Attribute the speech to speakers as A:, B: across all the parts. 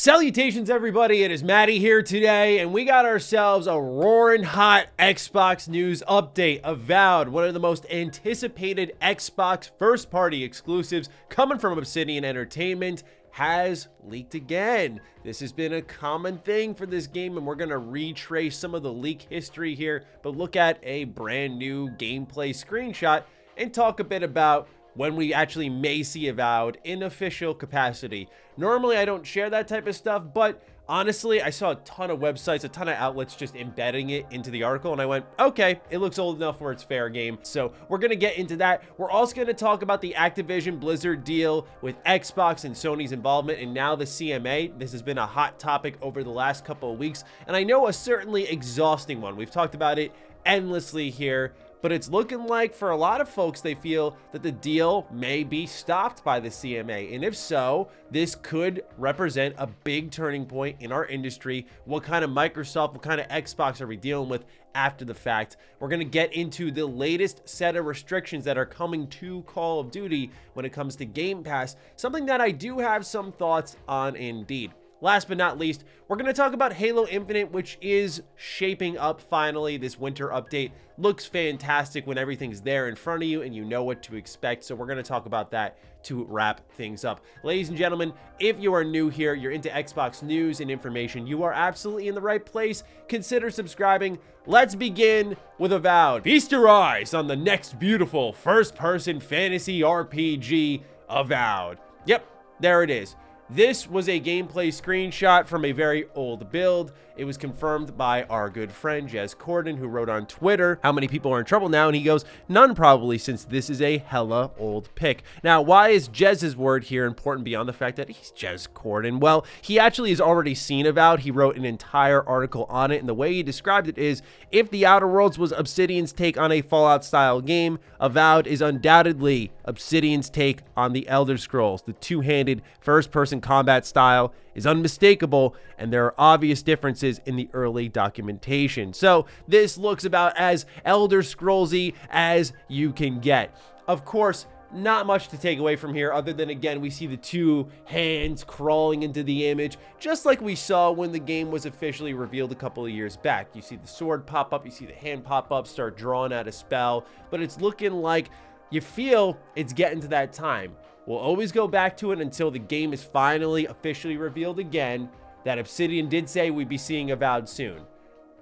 A: Salutations everybody, it is Matty here today, and we got ourselves a roaring hot Xbox news update. Avowed, one of the most anticipated Xbox first-party exclusives coming from Obsidian Entertainment, has leaked again. This has been a common thing for this game, and we're going to retrace some of the leak history here, but look at a brand new gameplay screenshot and talk a bit about when we actually may see Avowed in official capacity. Normally, I don't share that type of stuff, but honestly, I saw a ton of websites, a ton of outlets just embedding it into the article, and I went, okay, it looks old enough where it's fair game. So we're going to get into that. We're also going to talk about the Activision Blizzard deal with Xbox and Sony's involvement, and now the CMA. This has been a hot topic over the last couple of weeks, and I know a certainly exhausting one. We've talked about it endlessly here, but it's looking like for a lot of folks, they feel that the deal may be stopped by the CMA. And if so, this could represent a big turning point in our industry. What kind of Microsoft, what kind of Xbox are we dealing with after the fact? We're going to get into the latest set of restrictions that are coming to Call of Duty when it comes to Game Pass, something that I do have some thoughts on indeed. Last but not least, we're going to talk about Halo Infinite, which is shaping up finally. This winter update looks fantastic when everything's there in front of you and you know what to expect. So we're going to talk about that to wrap things up. Ladies and gentlemen, if you are new here, you're into Xbox news and information, you are absolutely in the right place. Consider subscribing. Let's begin with Avowed. Feast your eyes on the next beautiful first-person fantasy RPG, Avowed. Yep, there it is. This was a gameplay screenshot from a very old build. It was confirmed by our good friend Jez Corden, who wrote on Twitter how many people are in trouble now, and he goes, none probably, since this is a hella old pick. Now, why is Jez's word here important beyond the fact that he's Jez Corden? Well, he actually has already seen Avowed. He wrote an entire article on it, and the way he described it is, if The Outer Worlds was Obsidian's take on a Fallout-style game, Avowed is undoubtedly Obsidian's take on the Elder Scrolls. The two-handed first-person combat style is unmistakable, and there are obvious differences in the early documentation. So this looks about as Elder Scrollsy as you can get. Of course, not much to take away from here other than, again, we see the two hands crawling into the image, just like we saw when the game was officially revealed a couple of years back. You see the sword pop up, you see the hand pop up, start drawing out a spell, but it's looking like you feel it's getting to that time. We'll always go back to it until the game is finally officially revealed again that Obsidian did say we'd be seeing Avowed soon.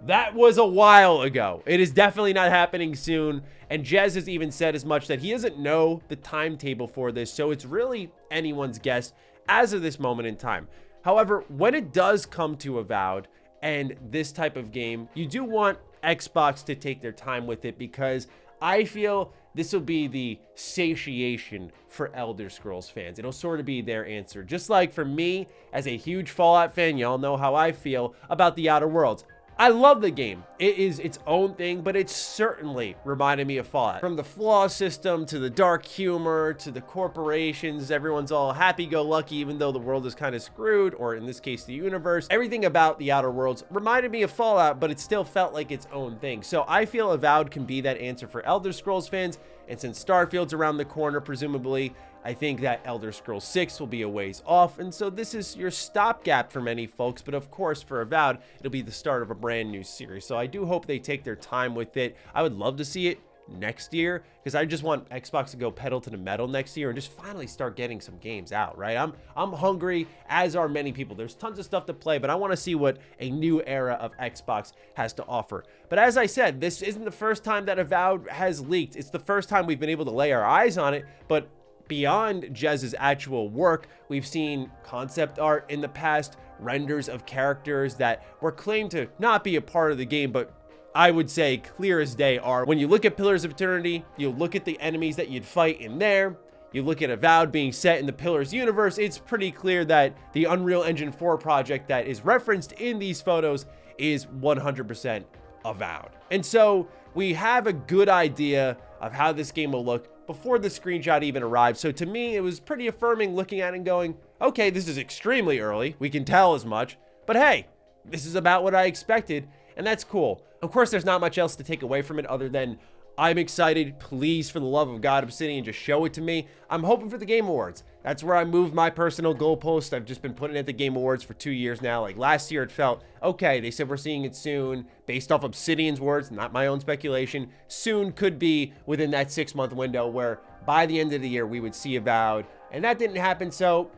A: That was a while ago. It is definitely not happening soon, and Jez has even said as much that he doesn't know the timetable for this, so it's really anyone's guess as of this moment in time. However, when it does come to Avowed and this type of game, you do want Xbox to take their time with it, because I feel this will be the satiation for Elder Scrolls fans. It'll sort of be their answer. Just like for me, as a huge Fallout fan, y'all know how I feel about The Outer Worlds. I love the game. It is its own thing, but it certainly reminded me of Fallout. From the flaw system, to the dark humor, to the corporations, everyone's all happy-go-lucky even though the world is kind of screwed, or in this case, the universe. Everything about The Outer Worlds reminded me of Fallout, but it still felt like its own thing. So I feel Avowed can be that answer for Elder Scrolls fans, and since Starfield's around the corner, presumably, I think that Elder Scrolls 6 will be a ways off, and so this is your stopgap for many folks, but of course for Avowed, it'll be the start of a brand new series, so I do hope they take their time with it. I would love to see it next year, because I just want Xbox to go pedal to the metal next year and just finally start getting some games out, right? I'm hungry, as are many people. There's tons of stuff to play, but I want to see what a new era of Xbox has to offer. But as I said, this isn't the first time that Avowed has leaked. It's the first time we've been able to lay our eyes on it, but beyond Jez's actual work, we've seen concept art in the past, renders of characters that were claimed to not be a part of the game, but I would say clear as day are. When you look at Pillars of Eternity, you look at the enemies that you'd fight in there, you look at Avowed being set in the Pillars universe, it's pretty clear that the Unreal Engine 4 project that is referenced in these photos is 100% Avowed. And so we have a good idea of how this game will look before the screenshot even arrived. So to me, it was pretty affirming looking at it and going, okay, this is extremely early. We can tell as much, but hey, this is about what I expected, and that's cool. Of course, there's not much else to take away from it other than I'm excited. Please, for the love of God, Obsidian, just show it to me. I'm hoping for the Game Awards. That's where I moved my personal goalpost. I've just been putting it at the Game Awards for 2 years now. Like last year, it felt okay. They said we're seeing it soon, based off Obsidian's words, not my own speculation. Soon could be within that 6-month window where by the end of the year we would see Avowed, and that didn't happen. So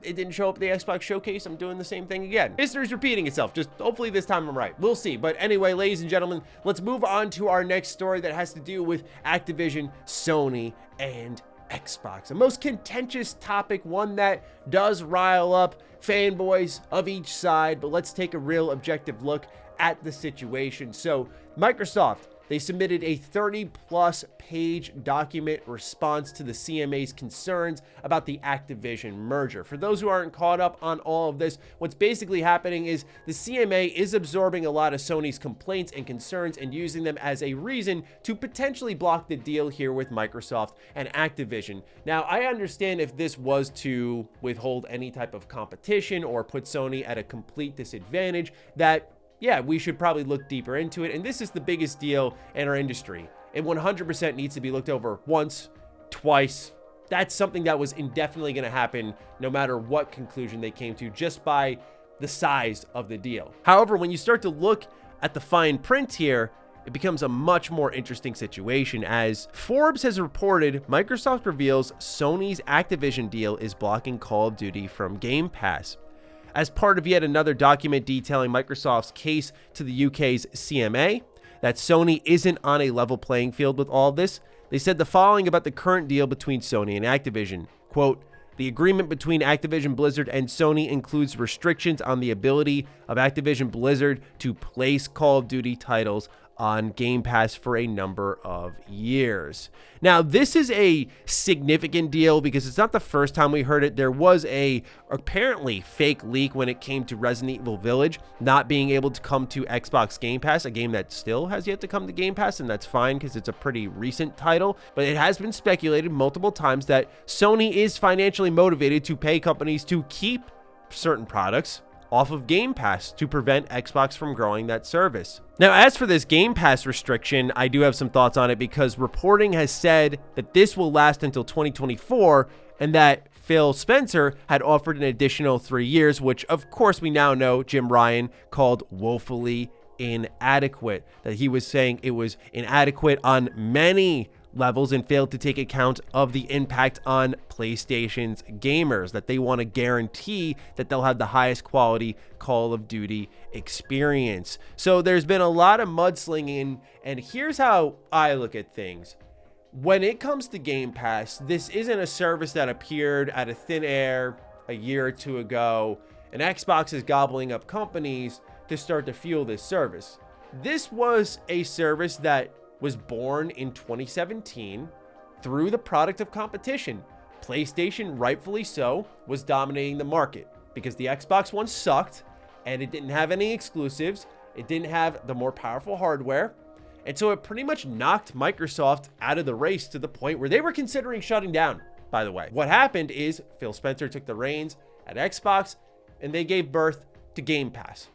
A: it didn't show up at the Xbox showcase. I'm doing the same thing again. History's repeating itself. Just hopefully this time I'm right. We'll see. But anyway, ladies and gentlemen, let's move on to our next story that has to do with Activision, Sony, and Xbox. A most contentious topic, one that does rile up fanboys of each side, but let's take a real objective look at the situation. So Microsoft, they submitted a 30+ page document response to the CMA's concerns about the Activision merger. For those who aren't caught up on all of this, what's basically happening is the CMA is absorbing a lot of Sony's complaints and concerns and using them as a reason to potentially block the deal here with Microsoft and Activision. Now, I understand if this was to withhold any type of competition or put Sony at a complete disadvantage, that yeah, we should probably look deeper into it. And this is the biggest deal in our industry. It 100% needs to be looked over once, twice. That's something that was indefinitely going to happen no matter what conclusion they came to, just by the size of the deal. However, when you start to look at the fine print here, it becomes a much more interesting situation. As Forbes has reported, Microsoft reveals Sony's Activision deal is blocking Call of Duty from Game Pass. As part of yet another document detailing Microsoft's case to the UK's CMA, that Sony isn't on a level playing field with all of this, they said the following about the current deal between Sony and Activision. Quote, "The agreement between Activision Blizzard and Sony includes restrictions on the ability of Activision Blizzard to place Call of Duty titles on Game Pass for a number of years." Now, this is a significant deal because it's not the first time we heard it. There was a apparently fake leak when it came to Resident Evil Village not being able to come to Xbox Game Pass, a game that still has yet to come to Game Pass, and that's fine because it's a pretty recent title. But it has been speculated multiple times that Sony is financially motivated to pay companies to keep certain products off of Game Pass to prevent Xbox from growing that service. Now, as for this Game Pass restriction, I do have some thoughts on it because reporting has said that this will last until 2024 and that Phil Spencer had offered an additional 3 years, which of course we now know Jim Ryan called woefully inadequate, that he was saying it was inadequate on many levels and failed to take account of the impact on PlayStation's gamers, that they want to guarantee that they'll have the highest quality Call of Duty experience. So there's been a lot of mudslinging, and here's how I look at things. When it comes to Game Pass, this isn't a service that appeared out of thin air a year or two ago, and Xbox is gobbling up companies to start to fuel this service. This was a service that was born in 2017 through the product of competition. PlayStation, rightfully so, was dominating the market because the Xbox One sucked and it didn't have any exclusives. It didn't have the more powerful hardware. And so it pretty much knocked Microsoft out of the race to the point where they were considering shutting down, by the way. What happened is Phil Spencer took the reins at Xbox and they gave birth to Game Pass.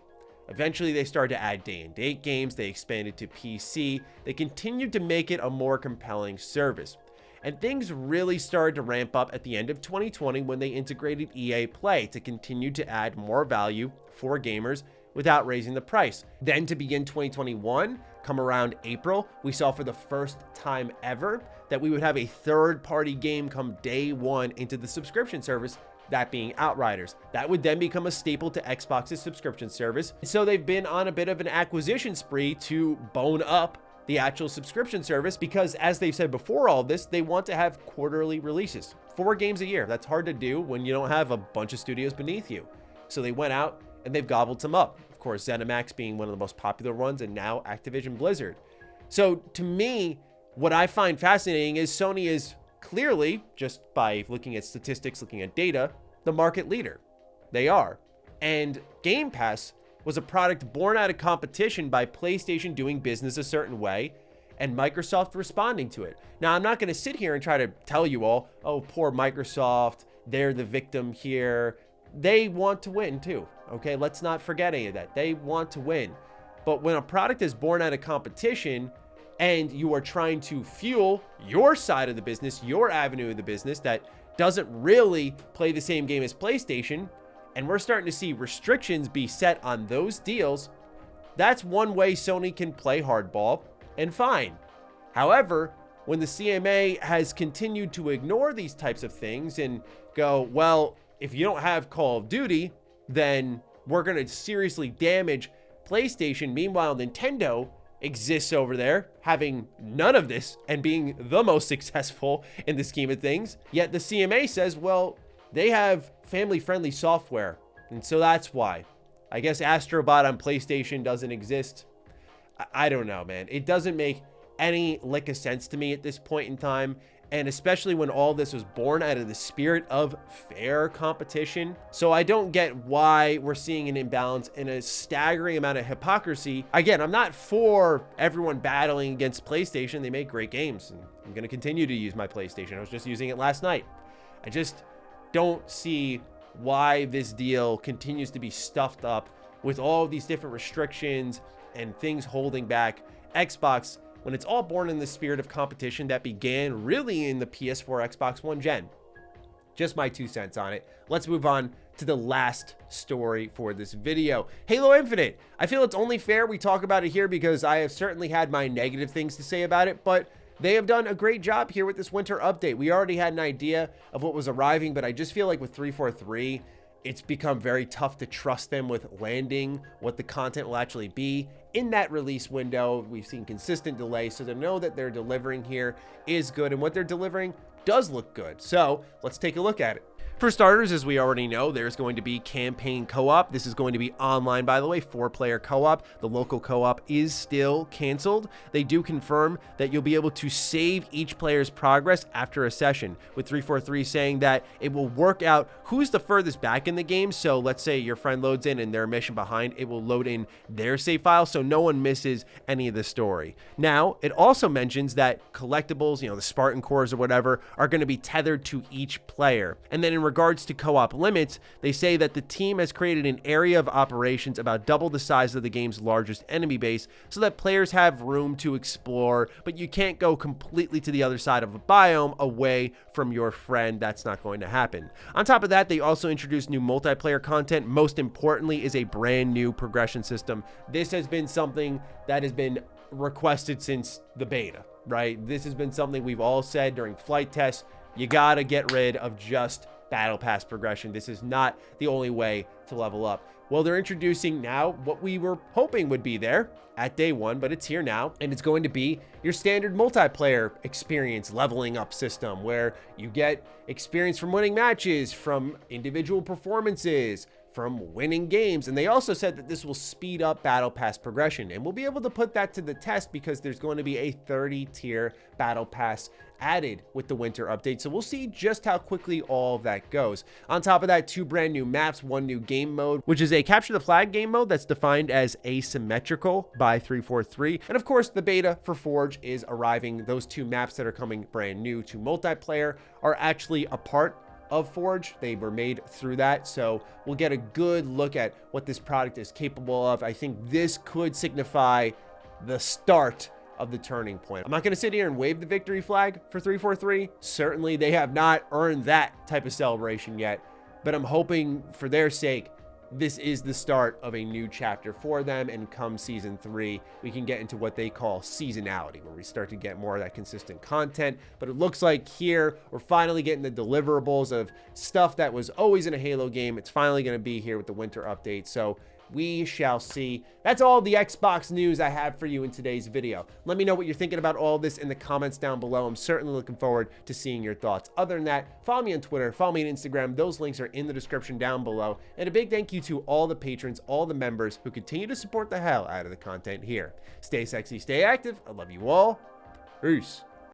A: Eventually, they started to add day-and-date games. They expanded to PC. They continued to make it a more compelling service. And things really started to ramp up at the end of 2020 when they integrated EA Play to continue to add more value for gamers without raising the price. Then to begin 2021, come around April, we saw for the first time ever that we would have a third-party game come day one into the subscription service, that being Outriders. That would then become a staple to Xbox's subscription service. So they've been on a bit of an acquisition spree to bone up the actual subscription service because, as they've said before all this, they want to have quarterly releases. 4 games a year. That's hard to do when you don't have a bunch of studios beneath you. So they went out and they've gobbled some up. Of course, ZeniMax being one of the most popular ones, and now Activision Blizzard. So to me, what I find fascinating is Sony is clearly, just by looking at statistics, looking at data, the market leader. They are. And Game Pass was a product born out of competition by PlayStation doing business a certain way and Microsoft responding to it. Now, I'm not going to sit here and try to tell you all, oh, poor Microsoft, they're the victim here. They want to win too, okay? Let's not forget any of that. They want to win. But when a product is born out of competition and you are trying to fuel your side of the business, your avenue of the business that doesn't really play the same game as PlayStation, and we're starting to see restrictions be set on those deals, that's one way Sony can play hardball, and fine. However, when the CMA has continued to ignore these types of things and go, well, if you don't have Call of Duty, then we're going to seriously damage PlayStation. Meanwhile, Nintendo exists over there, having none of this and being the most successful in the scheme of things. Yet the CMA says, well, they have family-friendly software, and so that's why. I guess Astrobot on PlayStation doesn't exist. I don't know, man. It doesn't make any lick of sense to me at this point in time, and especially when all this was born out of the spirit of fair competition. So I don't get why we're seeing an imbalance and a staggering amount of hypocrisy. Again, I'm not for everyone battling against PlayStation. They make great games, and I'm going to continue to use my PlayStation. I was just using it last night. I just don't see why this deal continues to be stuffed up with all of these different restrictions and things holding back Xbox when it's all born in the spirit of competition that began really in the PS4 Xbox One gen. Just my 2 cents on it. Let's move on to the last story for this video. Halo Infinite. I feel it's only fair we talk about it here because I have certainly had my negative things to say about it, but they have done a great job here with this winter update. We already had an idea of what was arriving, but I just feel like with 343, it's become very tough to trust them with landing what the content will actually be in that release window. We've seen consistent delay, so to know that they're delivering here is good, and what they're delivering does look good. So let's take a look at it. For starters, as we already know, there's going to be campaign co-op. This is going to be online, by the way, 4-player co-op. The local co-op is still canceled. They do confirm that you'll be able to save each player's progress after a session, with 343 saying that it will work out who's the furthest back in the game. So let's say your friend loads in and they're a mission behind, it will load in their save file so no one misses any of the story. Now, it also mentions that collectibles, the Spartan cores or whatever, are going to be tethered to each player. And then in regards to co-op limits, they say that the team has created an area of operations about double the size of the game's largest enemy base so that players have room to explore, but you can't go completely to the other side of a biome away from your friend. That's not going to happen. On top of that, they also introduced new multiplayer content. Most importantly is a brand new progression system. This has been something that has been requested since the beta, right? This has been something we've all said during flight tests. You gotta get rid of just battle pass progression. This is not the only way to level up. Well, they're introducing now what we were hoping would be there at day one, but it's here now, and it's going to be your standard multiplayer experience leveling up system where you get experience from winning matches, from individual performances, from winning games. And they also said that this will speed up battle pass progression, and we'll be able to put that to the test because there's going to be a 30-tier battle pass added with the winter update. So we'll see just how quickly all of that goes. On top of that, 2 brand new maps, 1 new game mode, which is a capture the flag game mode that's defined as asymmetrical by 343. And of course, the beta for Forge is arriving. Those 2 maps that are coming brand new to multiplayer are actually a part of Forge. They were made through that, so we'll get a good look at what this product is capable of. I think this could signify the start of the turning point. I'm not going to sit here and wave the victory flag for 343. Certainly they have not earned that type of celebration yet, but I'm hoping for their sake this is the start of a new chapter for them, and come season 3 we can get into what they call seasonality, where we start to get more of that consistent content. But it looks like here we're finally getting the deliverables of stuff that was always in a Halo game. It's finally going to be here with the winter update, so we shall see. That's all the Xbox news I have for you in today's video. Let me know what you're thinking about all this in the comments down below. I'm certainly looking forward to seeing your thoughts. Other than that, follow me on Twitter, follow me on Instagram. Those links are in the description down below. And a big thank you to all the patrons, all the members who continue to support the hell out of the content here. Stay sexy, stay active. I love you all. Peace.